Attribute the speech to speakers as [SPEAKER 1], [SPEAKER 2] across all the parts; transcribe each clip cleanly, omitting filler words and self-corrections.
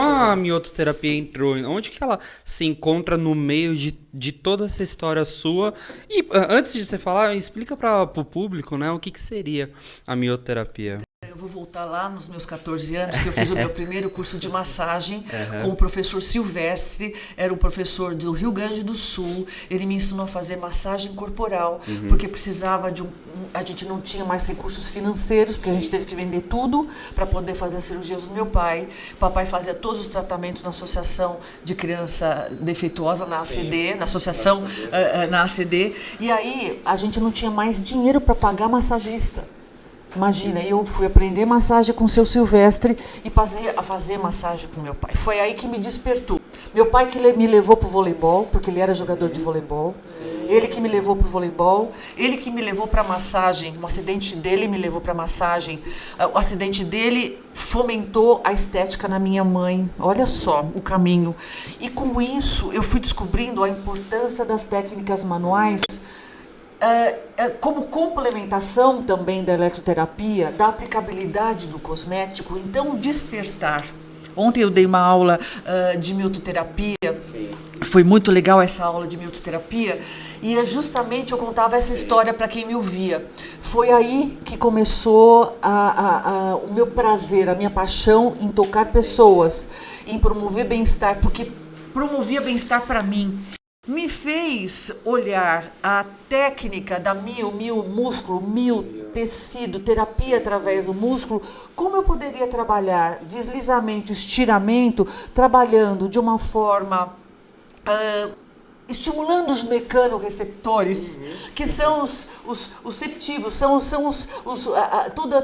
[SPEAKER 1] a miototerapia entrou? Onde que ela se encontra no meio de toda essa história sua? E antes de você falar, explica para o público, né, o que seria a mioterapia.
[SPEAKER 2] Eu vou voltar lá nos meus 14 anos, que eu fiz o meu primeiro curso de massagem com o professor Silvestre, era um professor do Rio Grande do Sul. Ele me ensinou a fazer massagem corporal, porque precisava de a gente não tinha mais recursos financeiros, porque a gente teve que vender tudo para poder fazer as cirurgias do meu pai. O papai fazia todos os tratamentos na Associação de Criança Defeituosa, na ACD, na Associação na ACD, e aí a gente não tinha mais dinheiro para pagar massagista. Imagina, eu fui aprender massagem com o seu Silvestre e passei a fazer massagem com meu pai. Foi aí que me despertou. Meu pai que me levou para o voleibol, porque ele era jogador de voleibol. Ele que me levou para o voleibol. Ele que me levou para massagem. Um acidente dele me levou para massagem. O acidente dele fomentou a estética na minha mãe. Olha só o caminho. E com isso eu fui descobrindo a importância das técnicas manuais como complementação também da eletroterapia, da aplicabilidade do cosmético. Então, o despertar. Ontem eu dei uma aula de miototerapia. Foi muito legal essa aula de miototerapia. E justamente eu contava essa história para quem me ouvia. Foi aí que começou o meu prazer, a minha paixão em tocar pessoas, em promover bem-estar, porque promovia bem-estar para mim. Me fez olhar a técnica da músculo, tecido, terapia através do músculo, como eu poderia trabalhar deslizamento, estiramento, trabalhando de uma forma estimulando os mecanorreceptores, que são os septivos,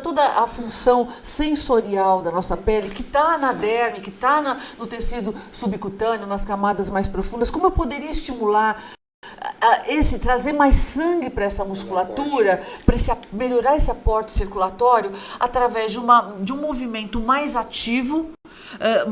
[SPEAKER 2] toda a função sensorial da nossa pele, que está na derme, que está no tecido subcutâneo, nas camadas mais profundas. Como eu poderia estimular trazer mais sangue para essa musculatura, para melhorar esse aporte circulatório através de um movimento mais ativo,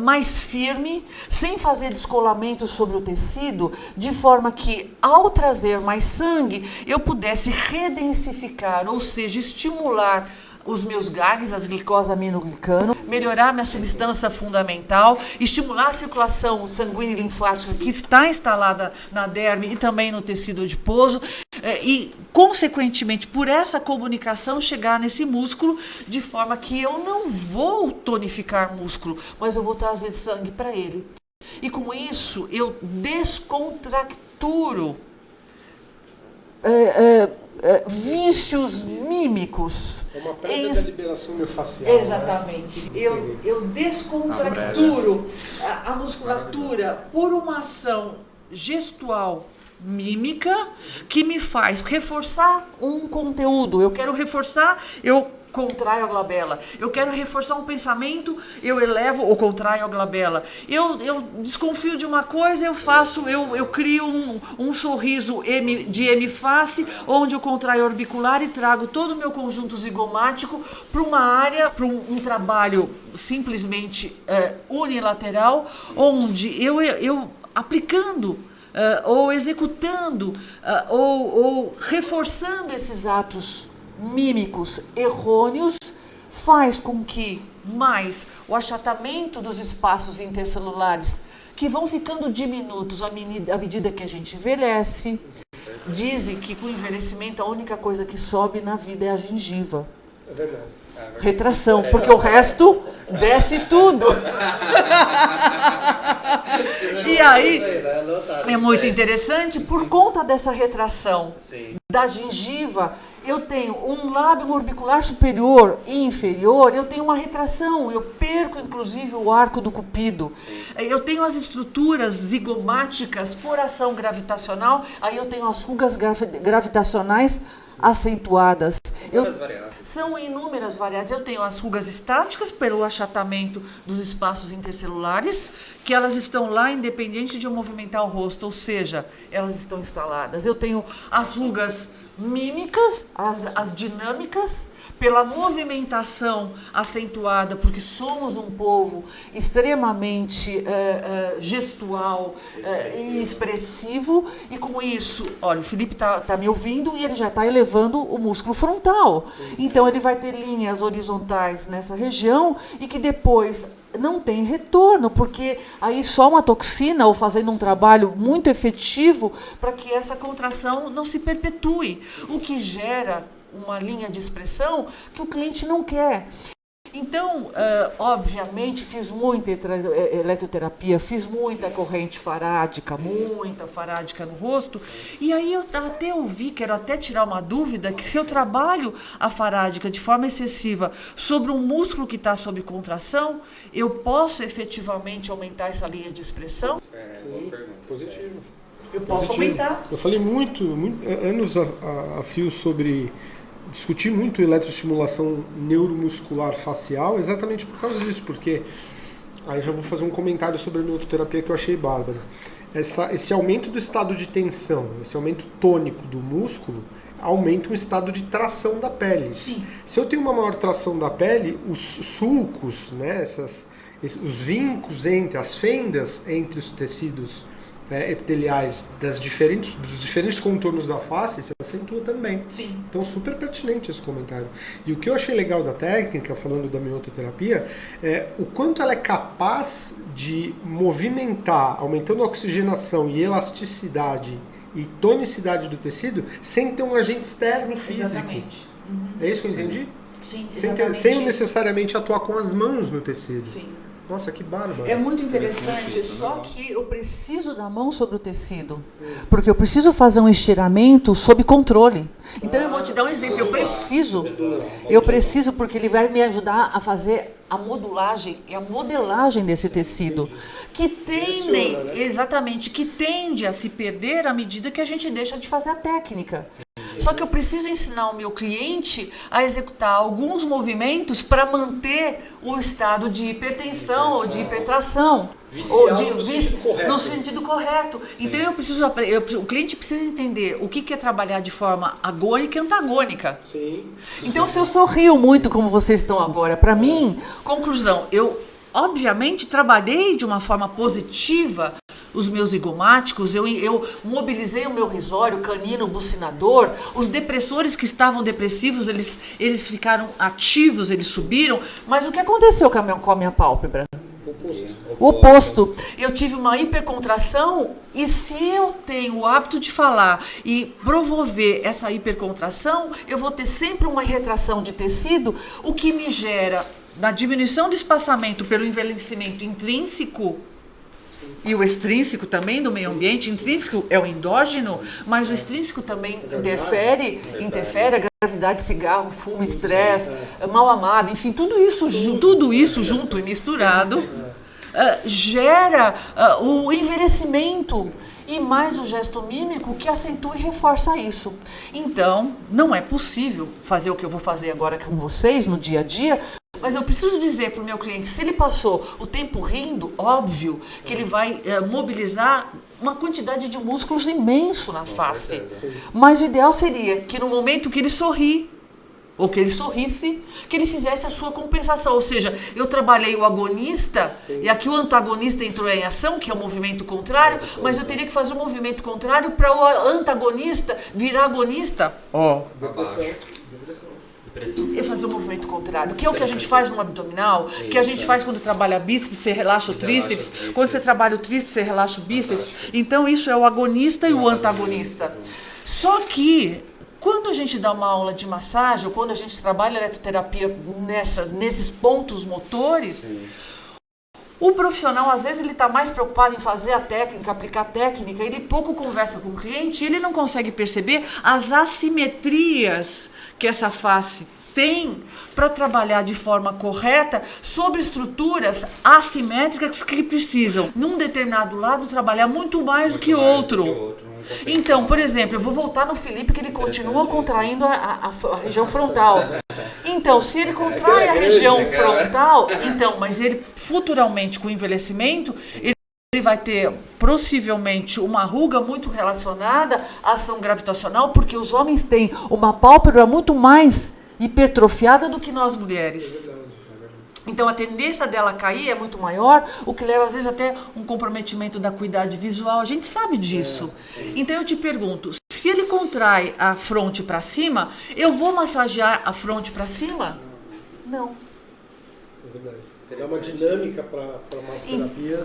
[SPEAKER 2] mais firme, sem fazer descolamento sobre o tecido, de forma que, ao trazer mais sangue, eu pudesse redensificar, ou seja, estimular os meus GAGs, as glicosaminoglicano, melhorar minha substância fundamental, estimular a circulação sanguínea e linfática que está instalada na derme e também no tecido adiposo e, consequentemente, por essa comunicação, chegar nesse músculo de forma que eu não vou tonificar músculo, mas eu vou trazer sangue para ele. E com isso, eu descontracturo vícios mímicos.
[SPEAKER 3] É uma perda da liberação miofascial.
[SPEAKER 2] Exatamente. Né? Eu descontracturo a musculatura por uma ação gestual mímica que me faz reforçar um conteúdo. Eu quero reforçar, eu contraio a glabela. Eu quero reforçar um pensamento, eu elevo ou contraio a glabela. Eu desconfio de uma coisa, eu crio um sorriso de hemiface, onde eu contraio orbicular e trago todo o meu conjunto zigomático para uma área, para um trabalho simplesmente unilateral, onde eu aplicando ou executando ou reforçando esses atos mímicos errôneos, faz com que mais o achatamento dos espaços intercelulares, que vão ficando diminutos à medida que a gente envelhece. Dizem que com o envelhecimento a única coisa que sobe na vida é a gengiva.
[SPEAKER 3] É verdade.
[SPEAKER 2] Retração, porque o resto desce tudo. E aí, é muito interessante, por conta dessa retração da gengiva, eu tenho um lábio orbicular superior e inferior, eu tenho uma retração, eu perco inclusive o arco do cupido. Eu tenho as estruturas zigomáticas por ação gravitacional, aí eu tenho as rugas gravitacionais acentuadas. São inúmeras variáveis. Eu tenho as rugas estáticas pelo achatamento dos espaços intercelulares, que elas estão lá independente de eu movimentar o rosto, ou seja, elas estão instaladas. Eu tenho as rugas mímicas, as dinâmicas, pela movimentação acentuada, porque somos um povo extremamente gestual e expressivo, e com isso, olha, o Felipe tá me ouvindo e ele já está elevando o músculo frontal. Então ele vai ter linhas horizontais nessa região e que depois, não tem retorno, porque aí só uma toxina ou fazendo um trabalho muito efetivo para que essa contração não se perpetue, o que gera uma linha de expressão que o cliente não quer. Então, obviamente, fiz muita eletroterapia, fiz muita corrente farádica, muita farádica no rosto, e aí eu até ouvi, quero até tirar uma dúvida, que se eu trabalho a farádica de forma excessiva sobre um músculo que está sob contração, eu posso efetivamente aumentar essa linha de expressão?
[SPEAKER 3] Sim, positivo.
[SPEAKER 2] Eu posso aumentar.
[SPEAKER 3] Eu falei muito anos a fio sobre discutir muito eletroestimulação neuromuscular facial, exatamente por causa disso, porque aí já vou fazer um comentário sobre a mioterapia que eu achei bárbara. Esse aumento do estado de tensão, esse aumento tônico do músculo, aumenta o estado de tração da pele.
[SPEAKER 2] Sim.
[SPEAKER 3] Se eu tenho uma maior tração da pele, os sulcos, né, os vincos as fendas entre os tecidos epiteliais dos diferentes contornos da face se acentua também.
[SPEAKER 2] Sim.
[SPEAKER 3] Então, super pertinente esse comentário. E o que eu achei legal da técnica, falando da mioterapia, é o quanto ela é capaz de movimentar, aumentando a oxigenação e elasticidade e tonicidade do tecido, sem ter um agente externo físico.
[SPEAKER 2] Exatamente. Uhum.
[SPEAKER 3] É isso que eu entendi?
[SPEAKER 2] Sim,
[SPEAKER 3] Sem necessariamente atuar com as mãos no tecido.
[SPEAKER 2] Sim.
[SPEAKER 3] Nossa, que bárbaro.
[SPEAKER 2] É muito interessante, só que eu preciso da mão sobre o tecido, porque eu preciso fazer um estiramento sob controle. Então eu vou te dar um exemplo, eu preciso porque ele vai me ajudar a fazer a modulagem e a modelagem desse tecido, que tende a se perder à medida que a gente deixa de fazer a técnica. Só que eu preciso ensinar o meu cliente a executar alguns movimentos para manter o estado de hipertensão ou de hipertração. No sentido correto. Então o cliente precisa entender o que é trabalhar de forma agônica e antagônica.
[SPEAKER 3] Sim.
[SPEAKER 2] Então, se eu sorrio muito como vocês estão agora, para mim, conclusão, eu obviamente trabalhei de uma forma positiva os meus zigomáticos, eu mobilizei o meu risório, canino, bucinador, os depressores que estavam depressivos, eles ficaram ativos, eles subiram, mas o que aconteceu com a minha pálpebra? O oposto. Eu tive uma hipercontração e se eu tenho o hábito de falar e promover essa hipercontração, eu vou ter sempre uma retração de tecido, o que me gera, na diminuição do espaçamento pelo envelhecimento intrínseco, e o extrínseco também do meio ambiente, intrínseco é o endógeno, mas o extrínseco também interfere a gravidade, cigarro, fumo, estresse, mal amado, enfim, tudo isso junto e misturado gera o envelhecimento e mais o gesto mímico que acentua e reforça isso. Então, não é possível fazer o que eu vou fazer agora com vocês no dia a dia, mas eu preciso dizer para o meu cliente, se ele passou o tempo rindo, óbvio que ele vai mobilizar uma quantidade de músculos imenso na face. Mas o ideal seria que no momento que ele sorri, ou que ele sorrisse, que ele fizesse a sua compensação. Ou seja, eu trabalhei o agonista, e aqui o antagonista entrou em ação, que é o movimento contrário, mas eu teria que fazer um movimento contrário para o antagonista virar agonista. E fazer o movimento contrário, que é o que a gente faz no abdominal, que a gente faz quando trabalha bíceps, você relaxa o tríceps, quando você trabalha o tríceps, você relaxa o bíceps. Então isso é o agonista e o antagonista. Só que quando a gente dá uma aula de massagem, ou quando a gente trabalha eletroterapia nesses pontos motores, o profissional, às vezes, ele está mais preocupado em fazer a técnica, aplicar a técnica, ele pouco conversa com o cliente e ele não consegue perceber as assimetrias que essa face tem para trabalhar de forma correta sobre estruturas assimétricas que precisam, num determinado lado, trabalhar muito mais do que outro. Então, por exemplo, eu vou voltar no Felipe, que ele continua contraindo a região frontal. Então, se ele contrai a região frontal, mas ele futuramente, com o envelhecimento, ele vai ter possivelmente uma ruga muito relacionada à ação gravitacional, porque os homens têm uma pálpebra muito mais hipertrofiada do que nós mulheres. Então a tendência dela cair é muito maior, o que leva às vezes até um comprometimento da acuidade visual, a gente sabe disso. Então eu te pergunto, se ele contrai a fronte para cima, eu vou massagear a fronte para cima? Não.
[SPEAKER 3] É verdade. Dá uma dinâmica para a massoterapia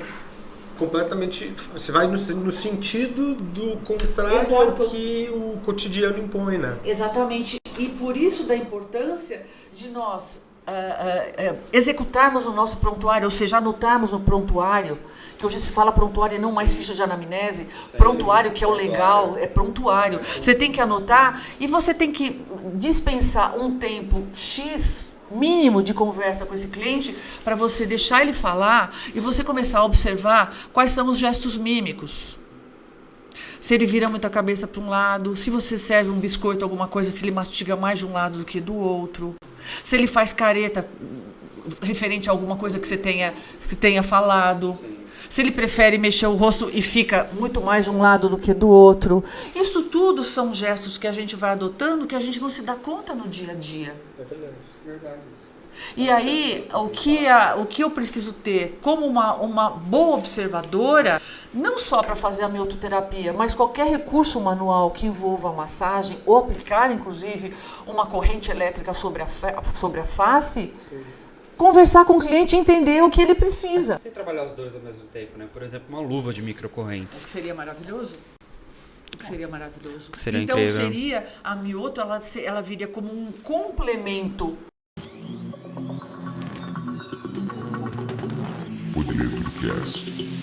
[SPEAKER 3] completamente. Você vai no sentido do contrário ao que o cotidiano impõe, né?
[SPEAKER 2] Exatamente. E por isso da importância de nós executarmos o nosso prontuário, ou seja, anotarmos no prontuário, que hoje se fala prontuário e não mais ficha de anamnese, prontuário que é o legal, é prontuário. Você tem que anotar e você tem que dispensar um tempo X mínimo de conversa com esse cliente para você deixar ele falar e você começar a observar quais são os gestos mímicos. Se ele vira muito a cabeça para um lado, se você serve um biscoito, alguma coisa, se ele mastiga mais de um lado do que do outro, se ele faz careta referente a alguma coisa que você tenha falado, se ele prefere mexer o rosto e fica muito mais de um lado do que do outro. Isso tudo são gestos que a gente vai adotando que a gente não se dá conta no dia a dia.
[SPEAKER 3] É verdade.
[SPEAKER 2] E aí, o que eu preciso ter como uma boa observadora, não só para fazer a miototerapia, mas qualquer recurso manual que envolva a massagem, ou aplicar, inclusive, uma corrente elétrica sobre a face, conversar com o cliente e entender o que ele precisa.
[SPEAKER 1] Sem trabalhar os dois ao mesmo tempo, né? Por exemplo, uma luva de microcorrentes.
[SPEAKER 2] O que seria maravilhoso? Seria maravilhoso.
[SPEAKER 1] Seria
[SPEAKER 2] então,
[SPEAKER 1] incrível.
[SPEAKER 2] a mioto, ela viria como um complemento.
[SPEAKER 4] O Direito do Cast.